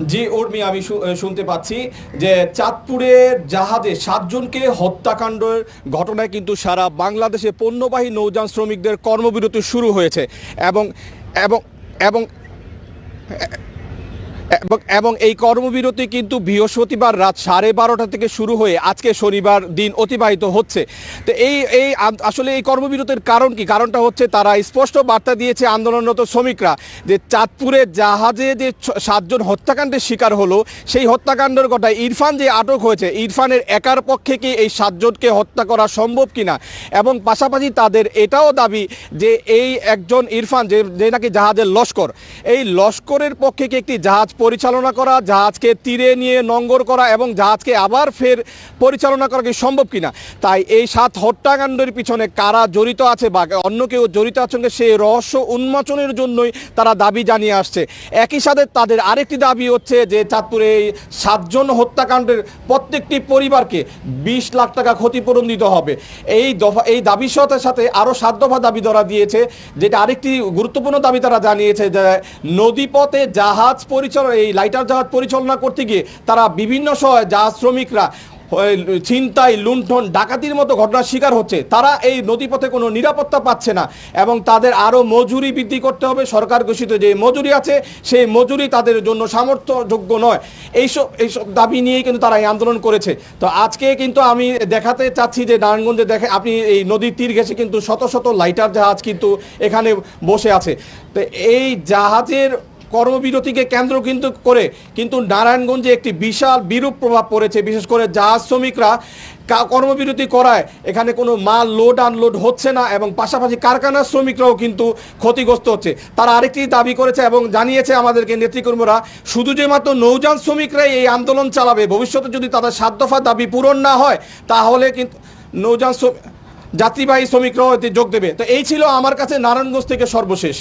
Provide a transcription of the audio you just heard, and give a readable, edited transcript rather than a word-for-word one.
জি উর্মি, আমি শুনতে পাচ্ছি যে চাঁদপুরের জাহাজে 7 জনকে হত্যাকাণ্ডের ঘটনায় কিন্তু সারা বাংলাদেশে পণ্যবাহী নৌযান শ্রমিকদের কর্মবিরতি শুরু হয়েছে এবং এবং এবং এবং এবং এই কর্মবিরতি কিন্তু বৃহস্পতিবার রাত 12:30 থেকে শুরু হয়ে আজকে শনিবার দিন অতিবাহিত হচ্ছে। তো এই এই আসলে এই কর্মবিরতির কারণ কি? কারণটা হচ্ছে তারা স্পষ্ট বার্তা দিয়েছে আন্দোলনরত শ্রমিকরা যে চাঁদপুরের জাহাজে যে 7 জন হত্যাকাণ্ডের শিকার হলো, সেই হত্যাকাণ্ডের ঘটনায় ইরফান যে আটক হয়েছে, ইরফানের একার পক্ষে কি এই 7 জনকে হত্যা করা সম্ভব কিনা, এবং পাশাপাশি তাদের এটাও দাবি যে এই একজন ইরফান যে নাকি জাহাজের লস্কর, এই লস্করের পক্ষে কি একটি জাহাজ পরিচালনা করা, জাহাজকে তীরে নিয়ে নোঙর করা এবং জাহাজকে আবার ফের পরিচালনা করা কি সম্ভব কিনা। তাই এই 7 হত্যাকাণ্ডের পিছনে কারা জড়িত আছে বা অন্য কেউ জড়িত আছেন সেই রহস্য উন্মোচনের জন্যই তারা দাবি জানিয়ে আসছে। একই সাথে তাদের আরেকটি দাবি হচ্ছে যে চাঁদপুরে এই 7 জন হত্যাকাণ্ডের প্রত্যেকটি পরিবারকে 20 লাখ টাকা ক্ষতিপূরণ দিতে হবে। এই দাবির সাথে সাথে আরও 7 দফা দাবি ধরা দিয়েছে, যেটা আরেকটি গুরুত্বপূর্ণ দাবি তারা জানিয়েছে যে নদীপথে জাহাজ পরিচালনা, এই লাইটার জাহাজ পরিচালনা করতে গিয়ে তারা বিভিন্ন সময় জাহাজ শ্রমিকরা ছিনতাই, লুণ্ঠন, ডাকাতির মতো ঘটনার শিকার হচ্ছে। তারা এই নদীপথে কোনো নিরাপত্তা পাচ্ছে না এবং তাদের আরও মজুরি বৃদ্ধি করতে হবে। সরকার ঘোষিত যে মজুরি আছে সেই মজুরি তাদের জন্য সামর্থ্যযোগ্য নয়। এইসব দাবি নিয়েই কিন্তু তারা এই আন্দোলন করেছে। তো আজকে কিন্তু আমি দেখাতে চাচ্ছি যে নারায়ণগঞ্জে দেখে আপনি এই নদীর তীর ঘেঁষে কিন্তু শত শত লাইটার জাহাজ কিন্তু এখানে বসে আছে। তো এই জাহাজের কর্মবিরতিকে কেন্দ্র করে কিন্তু নারায়ণগঞ্জে একটি বিশাল বিরূপ প্রভাব পড়েছে। বিশেষ করে জাহাজ শ্রমিকরা কর্মবিরতি করায় এখানে কোনো মাল লোড আনলোড হচ্ছে না এবং পাশাপাশি কারখানার শ্রমিকরাও কিন্তু ক্ষতিগ্রস্ত হচ্ছে। তারা আরেকটি দাবি করেছে এবং জানিয়েছে আমাদেরকে নেতৃকর্মীরা, শুধু যে মাত্র নৌযান শ্রমিকরাই এই আন্দোলন চালাবে, ভবিষ্যতে যদি তাদের 7 দফা দাবি পূরণ না হয় তাহলে কিন্তু নৌযান যাত্রীবাহী শ্রমিকরাও এতে যোগ দেবে। তো এই ছিল আমার কাছে নারায়ণগঞ্জ থেকে সর্বশেষ।